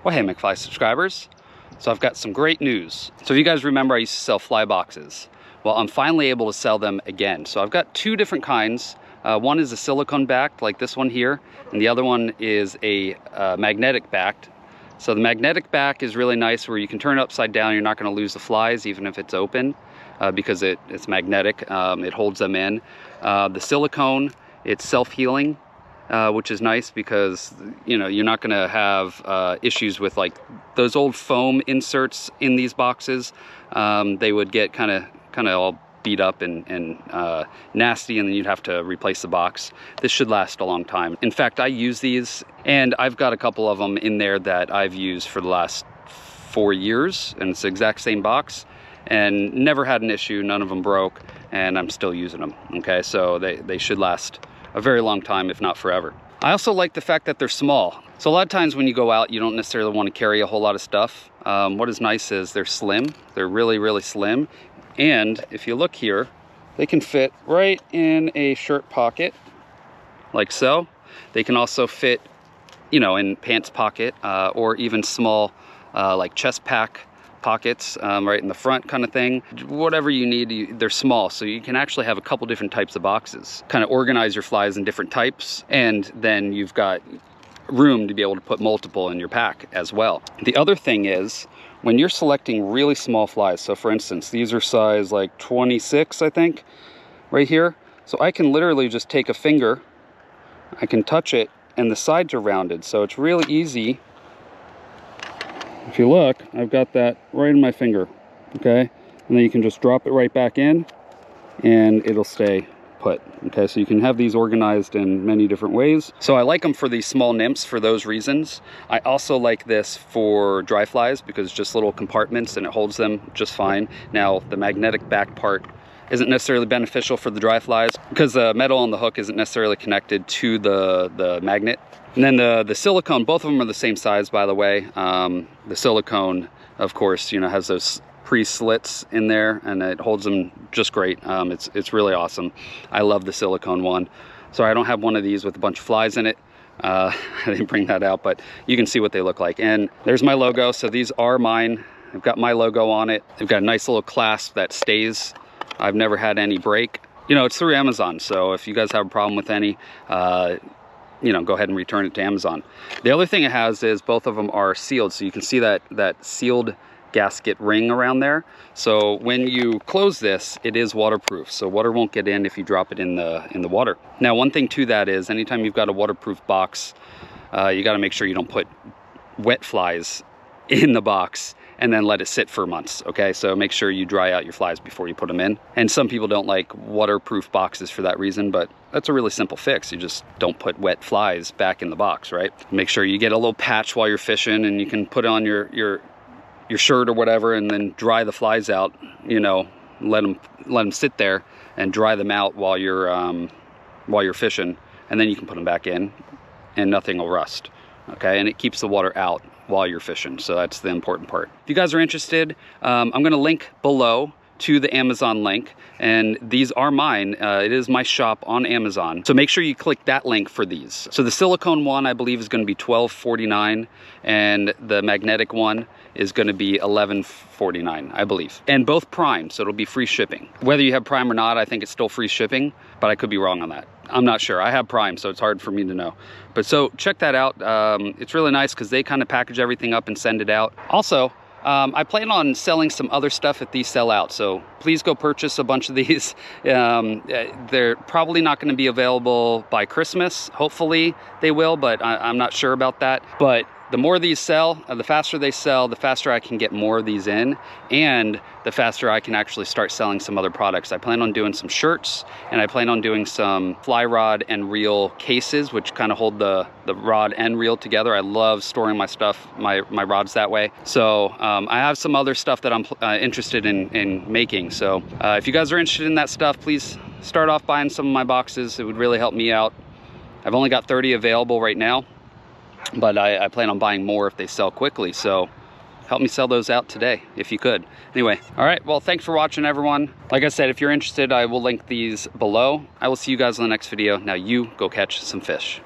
Well, hey McFly subscribers, so I've got some great news. So if you guys remember, I used to sell fly boxes. Well, I'm finally able to sell them again. So I've got two different kinds. One is a silicone backed, like this one here, and the other one is a magnetic backed. So the magnetic back is really nice, where you can turn it upside down. You're not going to lose the flies even if it's open, because it's magnetic. It holds them in. The silicone, it's self-healing, which is nice because, you know, you're not going to have issues with like those old foam inserts in these boxes. They would get kind of all beat up and nasty, and then you'd have to replace the box. This should last a long time. In fact, I use these, and I've got a couple of them in there that I've used for the last 4 years, and it's the exact same box, and never had an issue. None of them broke, and I'm still using them. Okay, so they should last a very long time, if not forever. I also like the fact that they're small. So a lot of times when you go out, you don't necessarily want to carry a whole lot of stuff. What is nice is they're slim. They're really, really slim. And if you look here, they can fit right in a shirt pocket, like so. They can also fit, you know, in pants pocket, or even small, like chest pack pockets, right in the front kind of thing. Whatever you need, they're small, so you can actually have a couple different types of boxes. Kind of organize your flies in different types, and then you've got room to be able to put multiple in your pack as well. The other thing is, when you're selecting really small flies, so for instance, these are size like 26, I think, right here. So I can literally just take a finger, I can touch it, and the sides are rounded, so it's really easy. If you look, I've got that right in my finger, okay? And then you can just drop it right back in, and it'll stay put, okay? So you can have these organized in many different ways. So I like them for these small nymphs for those reasons. I also like this for dry flies because it's just little compartments and it holds them just fine. Now, the magnetic back part isn't necessarily beneficial for the dry flies because the metal on the hook isn't necessarily connected to the magnet. And then the silicone, both of them are the same size, by the way. The silicone, of course, you know, has those pre-slits in there, and it holds them just great. It's really awesome. I love the silicone one. Sorry, I don't have one of these with a bunch of flies in it. I didn't bring that out, but you can see what they look like. And there's my logo. So these are mine. I've got my logo on it. They've got a nice little clasp that stays. I've never had any break. You know, it's through Amazon, so if you guys have a problem with any, you know, go ahead and return it to Amazon. The other thing it has is both of them are sealed, so you can see that sealed gasket ring around there. So when you close this, it is waterproof, so water won't get in if you drop it in the water. Now, one thing to that is, anytime you've got a waterproof box, you got to make sure you don't put wet flies in the box and then let it sit for months, okay? So make sure you dry out your flies before you put them in. And some people don't like waterproof boxes for that reason, but that's a really simple fix. You just don't put wet flies back in the box, right? Make sure you get a little patch while you're fishing, and you can put on your shirt or whatever, and then dry the flies out, you know, let them sit there and dry them out while you're fishing, and then you can put them back in and nothing will rust, okay? And it keeps the water out while you're fishing, so that's the important part. If you guys are interested, I'm gonna link below to the Amazon link, and these are mine. It is my shop on Amazon, so make sure you click that link for these. So the silicone one, I believe, is going to be $12.49, and the magnetic one is going to be $11.49, I believe, and both Prime, so it'll be free shipping. Whether you have Prime or not, I think it's still free shipping, but I could be wrong on that. I'm not sure. I have Prime, so it's hard for me to know. But so check that out. It's really nice because they kind of package everything up and send it out. Also, I plan on selling some other stuff if these sell out, so please go purchase a bunch of these. They're probably not going to be available by Christmas. Hopefully they will, but I'm not sure about that. But the more these sell, the faster they sell, the faster I can get more of these in, and the faster I can actually start selling some other products. I plan on doing some shirts, and I plan on doing some fly rod and reel cases, which kind of hold the rod and reel together. I love storing my stuff, my rods that way. So I have some other stuff that I'm interested in making. So if you guys are interested in that stuff, please start off buying some of my boxes. It would really help me out. I've only got 30 available right now, but I plan on buying more if they sell quickly. So help me sell those out today if you could. Anyway, all right, well, thanks for watching, everyone. Like I said, if you're interested, I will link these below. I will see you guys in the next video. Now you go catch some fish.